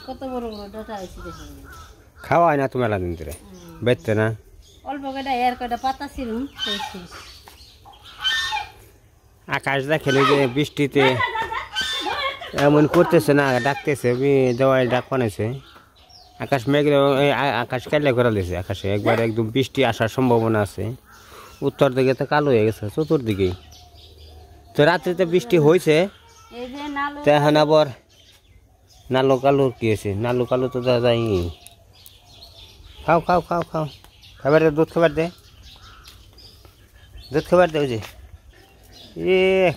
কত বড় বড় ডাটা আছে দেখুন। খাওয়া হয় না তো মেলা দিন ধরে বেচতে না অল্প কয়টা এর কয়টা পাতা ছিল আকাশ দেখেন যে বৃষ্টিতে এমন করতেছে না ডাকতেছে দেওয়াল ডাক বানাইছে আকাশ মেঘ আকাশ কাইলে করে দিয়েছে আকাশে একবার একদম বৃষ্টি আসার সম্ভাবনা আছে উত্তর দিকে তো কালো হয়ে গেছে চতুর্দিকেই তো রাত্রিতে বৃষ্টি হয়েছে তো এখন আবার নালো কালো কি আছে নালো কালো তো দেখা যায় খাও খাও খাও খাও খাবার দে দুধ খাবার দে দুধ খাবার দে ওই যে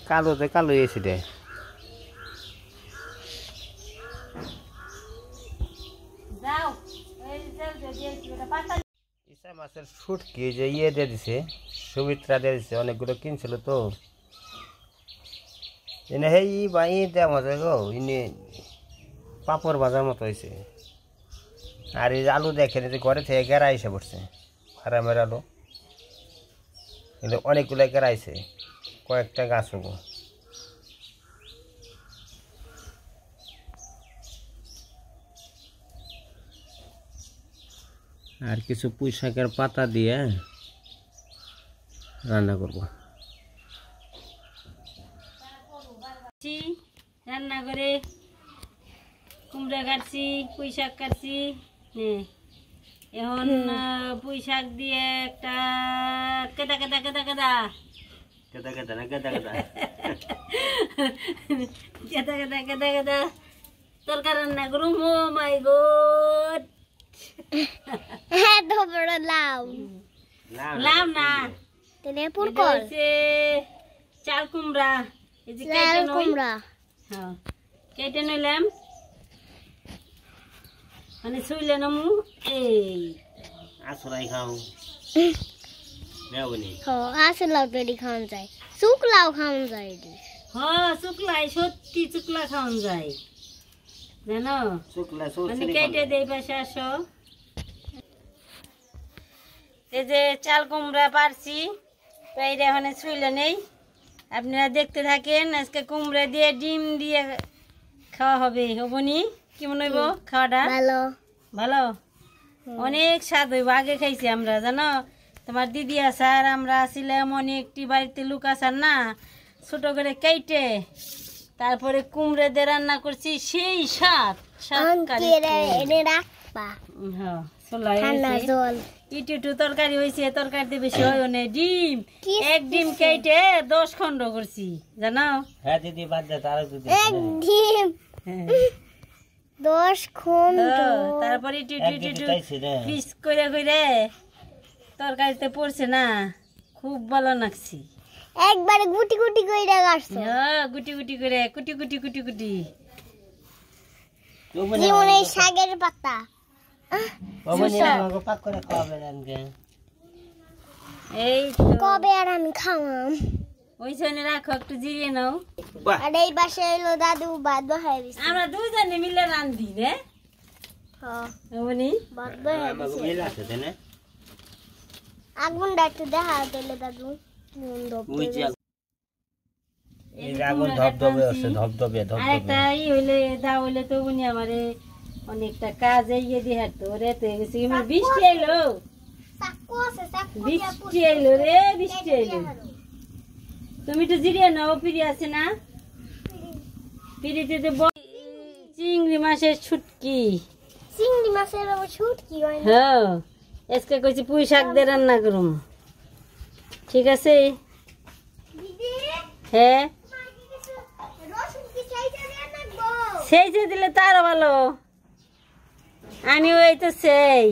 কালোতে কালো এসে দে ইসা মাছের শুটকি যে ইয়ে দিয়ে দিছে সুমিত্রা দিয়ে দিছে অনেকগুলো কিনছিল তো এনে হে ই বা ই দেওয়া মজা গো ইনি পাপড় ভাজার মতো হয়েছে আর এই আলু দেখেন যে ঘরে থেকে গেরা এসে পড়ছে ফার্মের আলু কিন্তু অনেকগুলো গেরা আইছে কয়েকটা গাছ হবো আর কিছু পুঁই শাকের পাতা দিয়ে রান্না করব রান্না করে কুমড়া কাটছি পুঁই শাক কাটছি এখন পুঁই শাক দিয়ে একটা কেদা কেদা কেদা কেদা কেদা কেদা না কেদা কেদা কেদা কেদা কেদা কেদা তরকারি রান্না করুম ও মাই গড এত বড় লাউ লাউ না তেলে পুরকল চাল কুমড়া এই যে চাল কুমড়া হ্যাঁ কেটে নিলাম মানে শুইলে নামু এই আসরাই খাও নেওনি আসল লাউ তৈরি খাওয়ান যায় শুকলাও খাওয়ান যায় হ্যাঁ শুকলাই সত্যি শুকলা খাওয়ান যায় জানো শুকলা মানে কেটে দেই পাশে আসো এই যে চাল কুমড়া পারছি তো এইটা এখানে শুইলে নেই আপনারা দেখতে থাকেন আজকে কুমড়া দিয়ে ডিম দিয়ে খাওয়া হবে হবনি কেমন হইব খাওয়াটা ভালো ভালো অনেক স্বাদ হইব আগে খাইছি আমরা জানো তোমার দিদি আসার আমরা আসছিলাম অনেকটি বাড়িতে লোক আসার না ছোট করে কেটে তারপরে কুমড়ে দিয়ে রান্না করছি সেই স্বাদ ইটু তরকারি হয়েছে তরকারি দিয়ে বেশি হয় না ডিম এক ডিম কেটে 10 খন্ড করছি জানো হ্যাঁ দিদি বাদ দে তার দিদি এক ডিম 10 খন্ড তারপরে পিস করে করে তরকারিতে পড়ছে না খুব ভালো লাগছে একবারে গুটি গুটি করে কাটছো গুটি গুটি করে কুটি কুটি কুটি কুটি জীবনে শাকের পাতা এই কবে আর আমি খাওয়াম ওই জন্য রাখো একটু জিরিয়ে নাও আর এই বাসে এলো দাদু ভাত বসাই দিছে আমরা দুজনে মিলে রান্ধি রে হ্যাঁ ওনি ভাত বসাই দিছে আগুনটা একটু দেখা দিলে দাদু আরেকটা ই হইলে দা হইলে তো উনি আমারে অনেকটা কাজ ইয়ে দিয়ে হাঁটতো রেতে গেছি বৃষ্টি এলো বৃষ্টি এলো রে বৃষ্টি এলো তুমি তো জিরিয়ে নাও পিড়ি আছে না পিড়িতে চিংড়ি মাছের ছুটকি চিংড়ি মাছের ছুটকি হয় না হ্যাঁ আজকে কইছি পুঁই শাক দিয়ে রান্না করুম ঠিক আছে হ্যাঁ সেই যে দিলে তো আরো ভালো আমি ওই তো সেই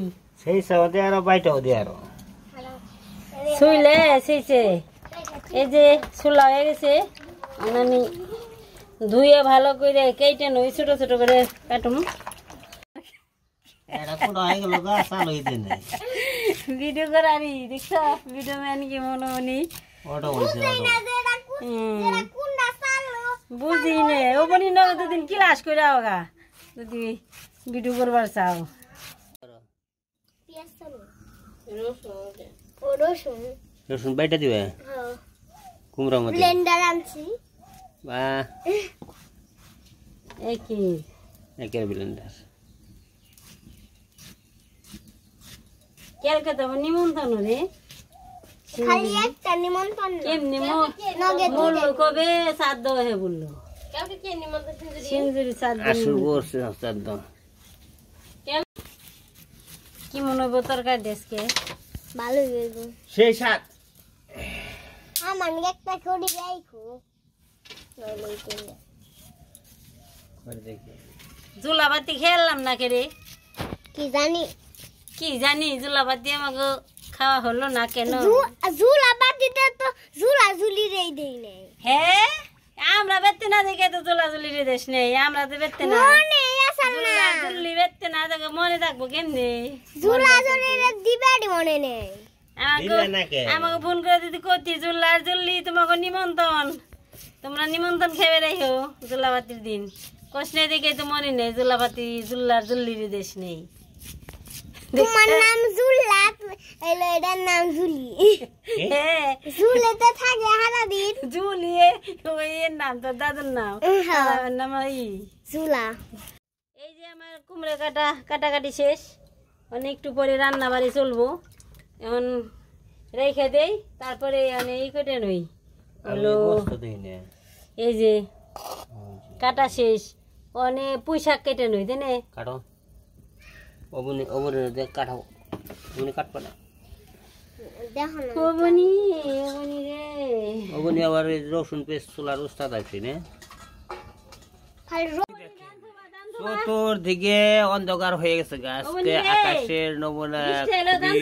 আরো বাইটাও দিয়ে আরো শুইলে সেইছে এই যে শুলা হয়ে গেছে আমি ধুয়ে ভালো করে কেটে নই ছোট ছোট করে কাটুম ভিডিও করারি দেখছ ভিডিও ম্যান কি মনে মনি বুঝি নে ও বনি দুদিন ক্লাস করে আওগা যদি ভিডিও করবার চাও রসুন বাইটা দিবে কুমড়া মধ্যে ব্লেন্ডার আনছি বাহ একই একের ব্লেন্ডার কালকে তো আমার নিমন্ত্রণ রে খালি একটা নিমন্ত্রণ না। কেমনি নগে বললো কবে শ্রাদ্ধ হে বললো সিন্দুরি শ্রাদ্ধ আসল করছে একদম কি মনে হইব তরকারি দেশকে ভালো হইব। সেই সাত আমার একটা করে রাখো। জুলাবাতি খেলাম না কে রে কি জানি কি জানি জুলাবাতি আমাকে খাওয়া হলো না কেন ঝুলা বাতিতে তো ঝুলা ঝুলি রেই দেই নাই। হ্যাঁ আমরা বেতে না দেখে তো জুলাজুলি রে দেশ নেই আমরা তো বেতে না মনে আসল না। জুলি বেতে না দেখে মনে থাকবো কেমনি ঝুলা ঝুলি রে দিবাড়ি মনে নেই। আমাকে ফোন করে দিদি কতি জুল্লার জুল্লি তোমাকে নিমন্ত্রণ তোমরা নিমন্ত্রণ খেয়ে রেখো জুল্লাবাতির দিন কষ্ণে দেখে তো মনে নেই জুল্লাবাতি জুল্লার জুল্লির দেশ নেই তোমার নাম জুলা এলো এটার নাম জুলি। হ্যাঁ ঝুলেতে থাকে হারা দিন জুলিয়ে ওই এর নাম তোর দাদুর নাম আমার নাম জুলা। এই যে আমার কুমড়ে কাটাকাটি শেষ অনেক একটু পরে রান্না বাড়ি চলবো এখন রেখে দেই তারপরে এই কেটে নই হলো এই যে কাটা শেষ অনেক পুঁই শাক কেটে নই দেনে কাটো ওবনি ওবনি দেখ কাটাও ওবনি কাটবা না দেখো না ওবনি ওবনি রে ওবনি আবার রসুন পেস্ট চুলার উস্তাদ আছে না খালি চতুর্দিকে অন্ধকার হয়ে গেছে আজকে আকাশের নমুনা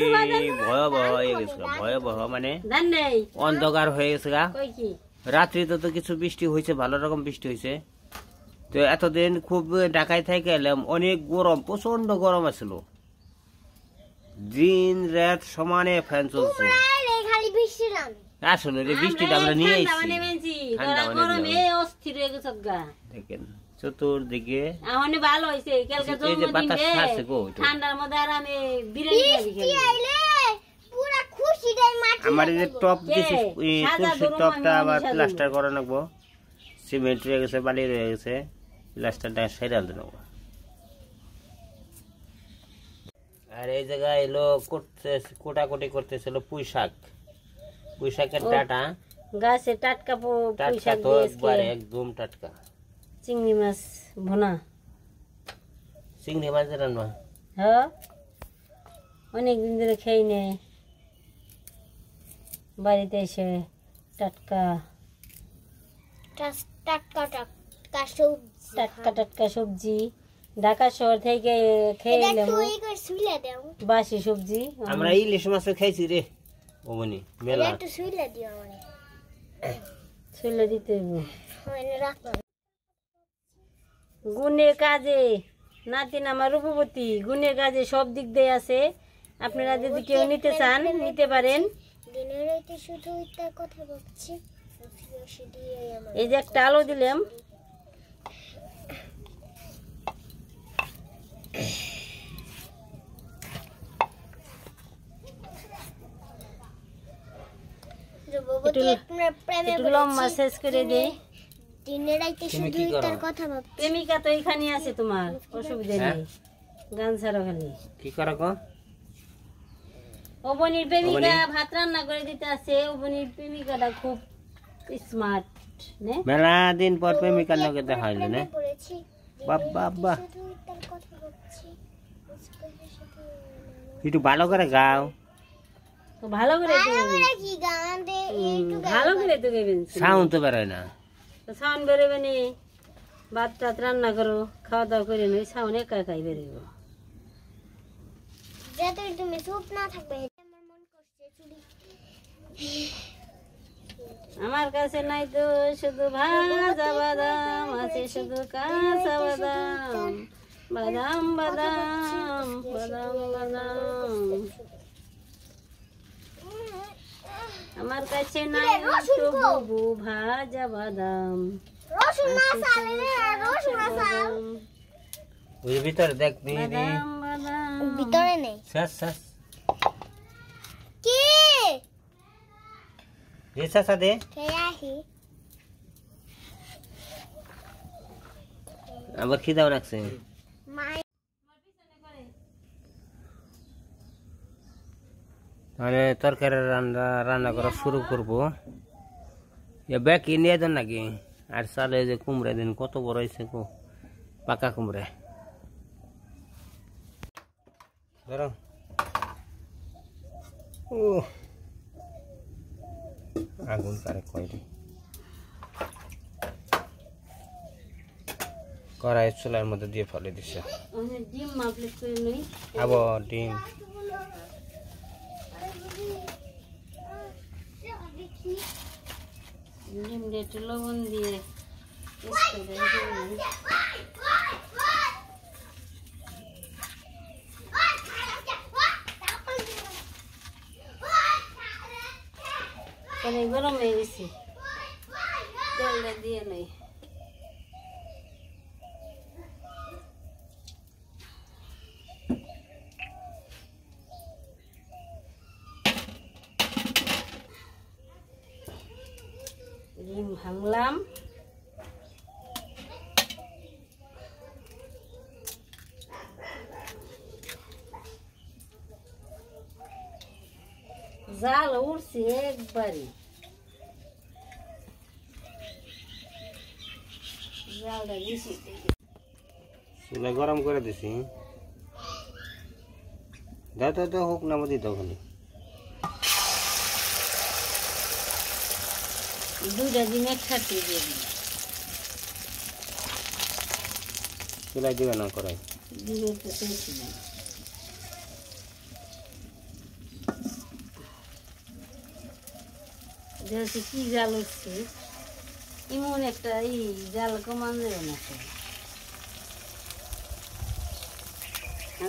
খুবই ভয়াবহ হয়ে গেছে ভয়াবহ মানে ধান নেই অন্ধকার হয়ে গেছে গা কই কি রাত্রিতে তো কিছু বৃষ্টি হয়েছে ভালো রকম বৃষ্টি হয়েছে তো এতদিন খুব ঢাকায় থেকে এলাম অনেক গরম প্রচন্ড গরম আছিল দিন রাত সমানে ফ্যান চলছে খালি বৃষ্টি নাম আসলে রে বৃষ্টিটা আমরা নিয়ে ঠান্ডা এসেছি নেমেছি ঠান্ডা তোরা মানে গরমে অস্থির হয়ে গেছ গা দেখেন চতুর্দিকে আমার ভালো হয়েছে কালকে এই যে বাতাস জন্মদিন ছাড়ছে গো একটু। ঠান্ডার মধ্যে আর আমি বিরিয়ানি খাবি বৃষ্টি আইলে পুরা খুশি দেয় মাটি আমার এই যে টপ দিছি কে? সাজা তুলসির ধরুন টপটা আমি আবার সাজাবো। প্লাস্টার করা লাগবো সিমেন্ট রয়ে গেছে বালি রয়ে গেছে প্লাস্টারটা সেরাল দেবো আর এই জায়গায় এলো করতে কোটাকুটি করতেছিল পুঁই শাকের ডাটা গাছে টাটকা পুঁই টাটকা শাক তো দিয়ে একবারে একদম টাটকা চিংড়ি মাছ ভুনা চিংড়ি মাছ রান্না হ্যাঁ অনেকদিন ধরে খেয়ে নে বাড়িতে এসে টাটকা টাটকা টাটকা সবজি টাটকা সবজি ঢাকা শহর থেকে খেয়ে এটা এলাম তুই করে শুইলা দাও বাসি সবজি আমরা ইলিশ মাছও খাইছি রে ওমনি মেলা একটু শুইলা দিও আমারে ছেলে দিতে হইব। হয় রাখ গুণের কাজে নাতিন আমার রূপবতী গুণের কাজে সব দিক দিয়ে আছে আপনারা যদি কেউ নিতে চান নিতে পারেন দিনের রাতে শুধু তার কথা ভাবছি এই যে একটা আলো দিলাম একটু লম্বা শেষ করে দেই দিনের রাতে শুধু তার কথা ভাবছি প্রেমিকা তো এখানে আছে তোমার অসুবিধা নেই গান ছাড়া খালি কি করা গো ওবনির প্রেমিকা ভাত রান্না করে দিতে আছে ওবনির প্রেমিকাটা খুব স্মার্ট নে মেলা দিন পর প্রেমিকার লগে দেখা হইল না পড়েছি বাবা বাবা শুধু তার কথা ভাবছি একটু ভালো করে গাও তো ভালো করে তো আমরা কি গান দে ভালো করে তো গাইবেন সাউন্ড তো বেরোয় না তো সাউন্ড বেরোবে নি ভাত টাত রান্না করো খাওয়া দাওয়া করে নি সাউন্ড একা একাই বেরোবে যাতে তুমি চুপ না থাকবে আমার মন করছে চুরি আমার কাছে নাই তো শুধু ভাজা বাদাম আছে শুধু কাঁচা বাদাম বাদাম বাদাম বাদাম বাদাম আমার কাছে নাই তো বুবু ভাজা বাদাম রসুন মশালা রে রসুন মশালা ওই ভিতরে দেখ দিদি বাদাম বাদাম ভিতরে নেই শেষ শেষ কি রে শেষ দে কে আহি আবার খিদাও লাগছে মানে তরকারি রান্না করা শুরু করবো। ব্যাগ নিয়ে দেন নাকি? আর চালে যে কুমড়া দিন কত বড় হয়েছে গো, পাকা কুমড়া। ধরো ও আগুন কারে কয়টি কড়াই চুলার মধ্যে দিয়ে ফেলে দিছে। ডিম মাপলে করে নই আবার ডিম ডিম দিয়ে একটু লবণ দিয়ে গরম হয়ে গেছে, তেলটা দিয়ে নেই। ডিম ভাঙলাম, জাল উঠছে একবারে, জালটা বেশি চুলা গরম করে দিছি। দাও তো তো হোক না মধ্যে দাও খালি। দুইটা ডিম একসাথে দিয়ে দিলাম। চুলাই দিবে না করাই ডিমের তো পেয়েছি না, দেখছি কি জাল উঠছে, এমন একটা জাল কমান যাবে না,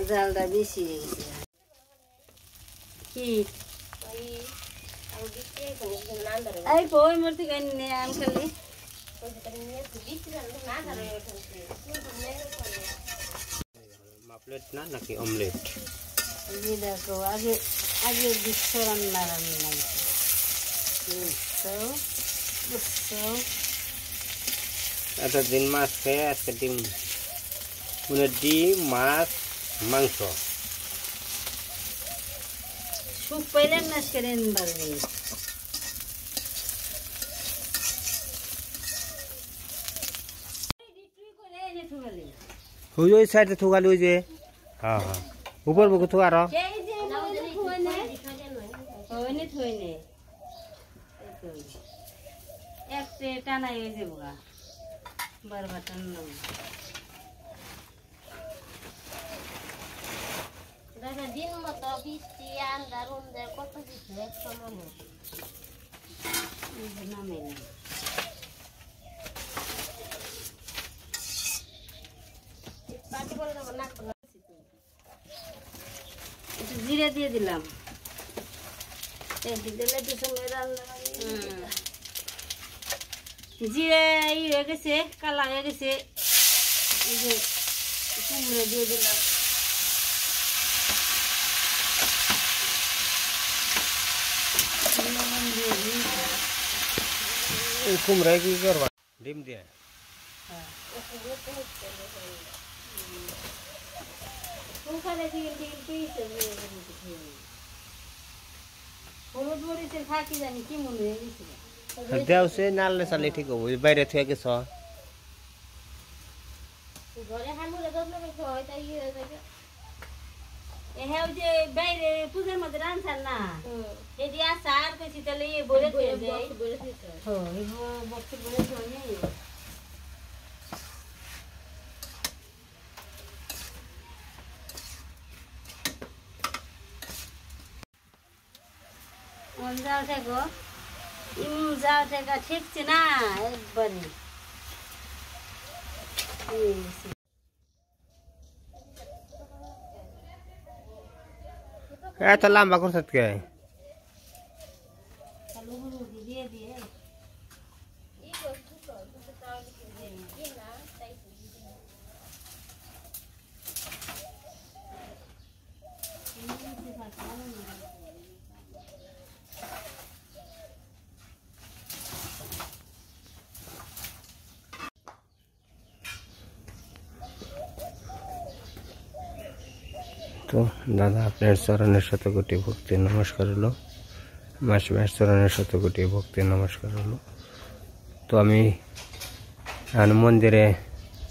জালটা বেশি হয়ে গেছে। কি এই কই মরতে কেন আম খালি মাপলেট না নাকি অমলেট? এই দেখো আগে আগে দিচ্ছ রান্না এতদিন মাছ খেয়ে আজকে ডিম, মানে ডিম মাছ মাংস সুখ পাইলেন না আজকে বাড়বে। ওই সাইডে থুকালি ওই যে, হ্যাঁ হ্যাঁ উপর বুকে থুকা আর একটা টানাই হয়ে যাবো বারবার টানা দিন মতো বৃষ্টি আন্দার উন্দার কত কিছু একশো মানুষ নামে জিরে দিয়ে দিলাম, জিরে হয়ে গেছে, কালা হয়ে গেছে, এই যে কুমড়ো দিয়ে দিলাম। কুমড়া কি করবা? ডিম দিয়ে হলুদ মরিচের ফাঁকি জানি কি মনে হয়ে গেছিল, দেও সে নালে চালে ঠিক হবো। বাইরে থেকে গেছ হ্যাঁ ওই যে বাইরে পূজার মধ্যে রান্নার না এটি আচার কেছি তাহলে বলে বক্স বলে জাল থেকে জাল থেকে ঠিকছে না একবারে এত লম্বা করছত কে? দিয়ে দিয়ে তো দাদা আপনার চরণের শতকোটি ভক্তি নমস্কার হলো, মাসিমার চরণের শতকোটি ভক্তি নমস্কার হলো। তো আমি এখন মন্দিরে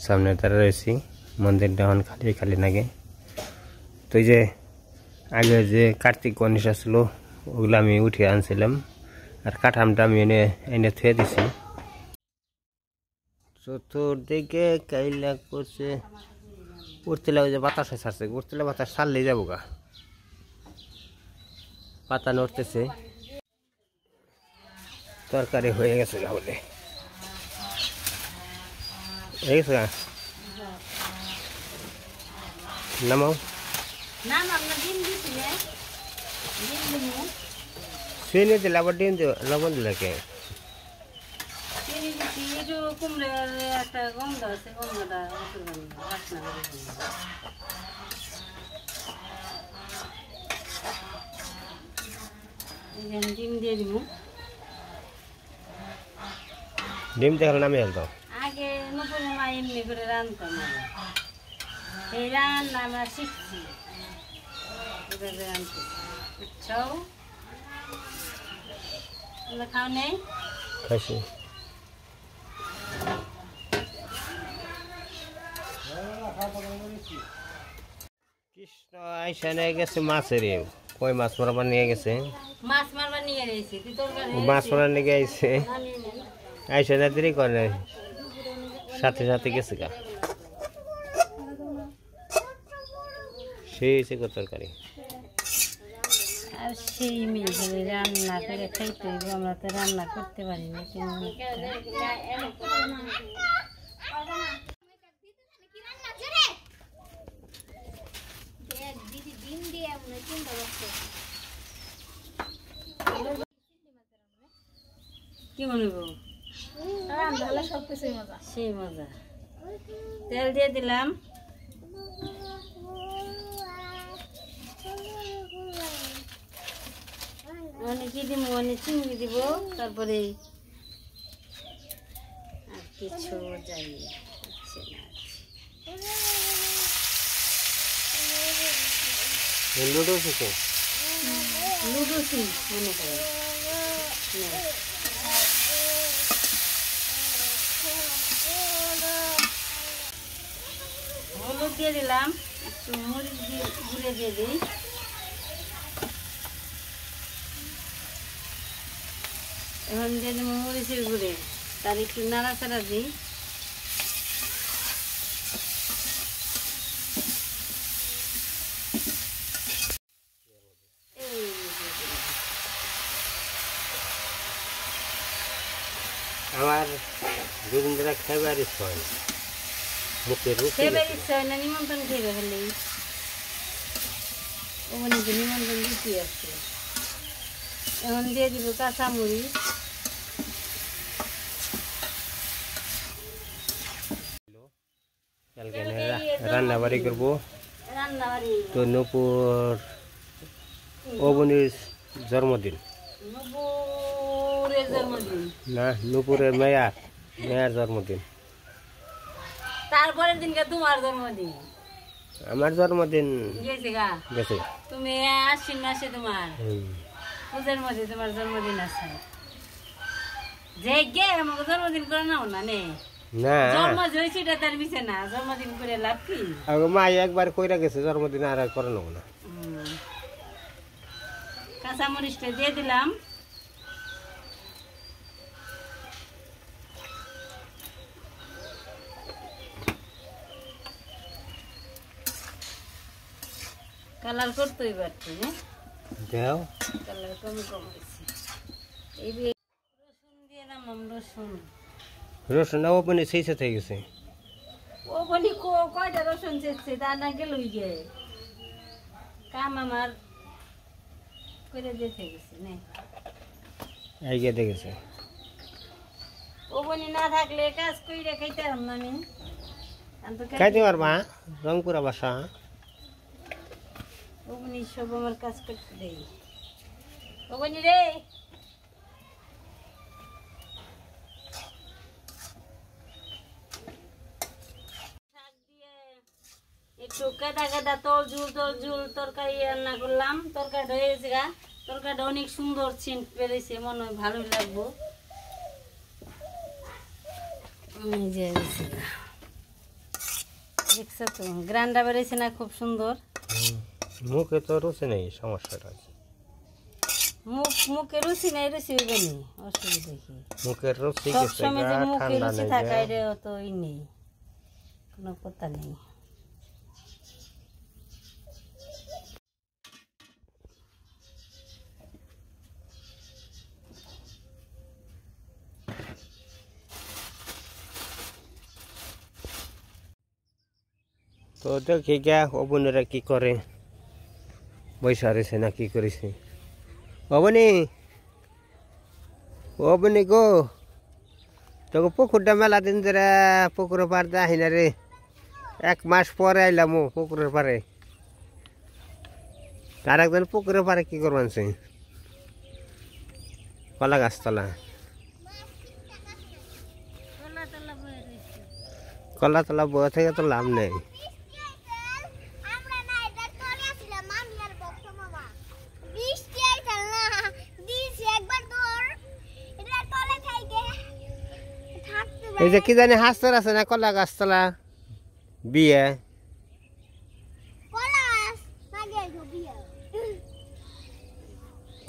সামনে দাঁড়া রয়েছি, মন্দিরটা এখন খালি খালি লাগে। তো এই যে আগে যে কার্তিক গণেশ আসলো ওগুলো আমি উঠিয়ে আনছিলাম, আর কাঠামটা আমি এনে এনে থুয়ে দিছি। চতুর্দিকে কাইলা করছে, উঠতেলে ওই যে বাতাসে ছাড়ছে, উঠতেলে বাতাস ছাড়লেই যাবো গা, পাতা নড়তেছে। তরকারি হয়ে গেছে গা বলে, হয়ে গেছে গা, নামাও। চিনি দিলে আবার ডিম দিও, লবণ দিলে কে? কুমড়ার একটা গন্ধ আছে, গন্ধটা বাসনা করে ডিম দিয়ে দিব। ডিম দেখলে নামে হতো আগে নতুন মা এমনি করে রান্নতাম, এই রান্না আমরা শিখছি এভাবে রান্নতে, বুঝছো? খাও নেই খাইছি। কৃষ্ণ আইসা নিয়ে গেছে মাছের, কই মাছ মারবার নিয়ে গেছে, মাছ মারবার নিয়ে গেছি, তুই তরকারি মাছ মারার নিয়ে আইসে আইসা না দেরি করে, সাথে সাথে গেছে গা, সেই হয়েছে গো তরকারি। আর সেই মেয়ে রান্না করে খাইতে হইব, আমরা তো রান্না করতে পারি না। কি মনে হইব? সেই মজা। তেল দিয়ে দিলাম, অনেক কি দিব, অনেক চিংড়ি দিব, তারপরে আর কিছু যাই লুডুস আছে, লুডুসি মনে করে। হলুদ দিয়ে দিলাম, একটু মরিচ দিয়ে গুঁড়ে দিয়ে দিই, এখন দিয়ে দেবো মরিচের গুঁড়ে, তার একটু নাড়াচাড়া দিই। আমার দুদিন ধরে খাইবার ইচ্ছা হয় না, মুখে রুচি খেয়ে ইচ্ছা হয় না, নিমন্ত্রণ খেয়ে ফেললেই ওখানে যে নিমন্ত্রণ দিতে আসছে। এখন দিয়ে দিব কাঁচামরিচ, কালকে রান্না বাড়ি করবো। রান্নাবাড়ি তো নূপুর অবনীর জন্মদিন, নূপুরের জন্মদিন, না নূপুরের মেয়ার জন্মদিন। তারপরের দিনকে তোমার জন্মদিন, আমার জন্মদিন গেছে গা, গেছে। তুমি আশ্বিন মাসে তোমার পূজার মধ্যে তোমার জন্মদিন আছে, যে গে আমাকে জন্মদিন করে নাও না নে, না জন্ম হয়েছে এটা তার বিষয় না, জন্মদিন করে লাভ কি? মা একবার কইরা গেছে জন্মদিন, আর করে নেবো না। কাঁচামরিচটা দিয়ে দিলাম, কালার করতে হইব একটু, দেও কালার কম হয়েছে। এই রসুন দিয়ে নাম, রসুন রসুন ওপেনে সেই সাথে গেছে। ও বলি কয়টা রসুন চেয়েছে, তা না গেল গে কাম আমার করে দিতে গেছে নে, এই গিয়ে দেখেছে। ও বনি না থাকলে কাজ কইরে খাইতে পারলাম না আমি, খাইতে পারবা রংপুরা বাসা, ও বনি সব আমার কাজ করতে দেই। ও বনি রে, শাক দিয়ে একটু একটু কাদা কাদা তল ঝুল তরকারি রান্না করলাম। তরকারিটা হয়ে গেছে গা, তরকারিটা অনেক সুন্দর সেন্ট বেরিয়েছে, মনে হয় ভালোই লাগবো। এই যে হয়েছে গা। দেখছো তো গ্রানটা বেরিয়েছে না, খুব সুন্দর। মুখে তো রুচি নেই, সমস্যাটা আছে। মুখে রুচি নাই, রুচি হইবে নি, অসুবিধা কি? মুখের রুচি গেছে সবসময় যে মুখে ঠান্ডা রুচি নেই থাকা এটা তো ই নেই, কোনো কথা নেই। তো দেখি গা অবনীরা কি করে, বৈশা রয়েছে না কি করেছে। অবনী, অবনী গো, তোকে পুকুরটা মেলা দিন ধরে পুকুরের পার দিয়ে আহি না রে। 1 মাস পরে আইলাম ও পুকুরের পারে। আর একজন পুকুরের পারে কি করবানছে, কলা গাছতলা। কলা তলা বয়ে থেকে তো লাভ নেই। এই যে কি জানি হাস্তর আছে না কলা গাছতলা বিয়ে,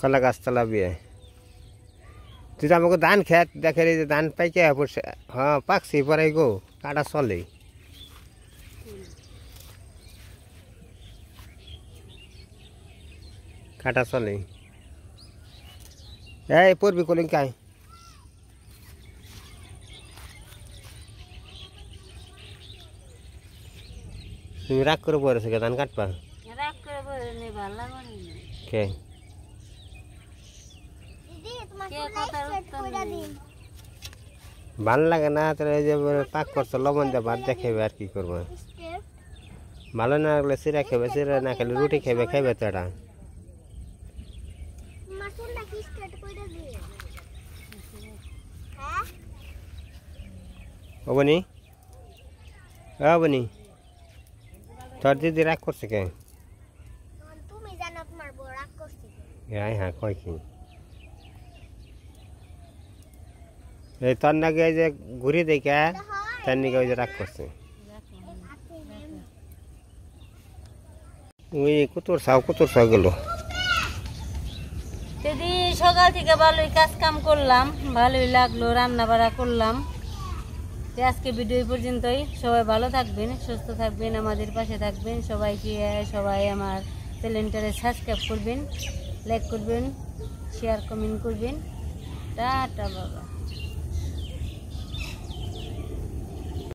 কলা গাছতলা বিয়ে। তুই তো আমাকে ধান খেত দেখে যে ধান পাইকে পড়ছে। হ্যাঁ পাকছি পরে গো, কাটা চলে। কাটা চলে। এই পড়বি কলিং কাই, তুমি রাগ করে পড়েছে কে ধান কাটবা? রাগ করে বলে নেই, ভালো লাগে না। কে ভাল লাগে না? তাহলে এই যে পাক করছো লবণ দিয়ে ভাত দিয়ে খেবে, আর কি করবো? ভালো না লাগলে চিরা খেবে, চিরা না খেলে রুটি খেবে, খেবে তো এটা। অবনি, অবনি, তোর দিদি রাগ করছে কে? হ্যাঁ হ্যাঁ, কয় কি এই তোর নাকি এই যে ঘুরি দেখে তার নাকি ওই যে রাগ করছে। ওই কুতুর সাও গেল। দিদি সকাল থেকে ভালোই কাজ কাম করলাম, ভালোই লাগলো, রান্না বাড়া করলাম। আজকে ভিডিও পর্যন্তই। সবাই ভালো থাকবেন, সুস্থ থাকবেন, আমাদের পাশে থাকবেন। সবাই আমার চ্যানেলটারে সাবস্ক্রাইব করবেন, লাইক করবেন, শেয়ার কমেন্ট করবেন। টাটা বাবা।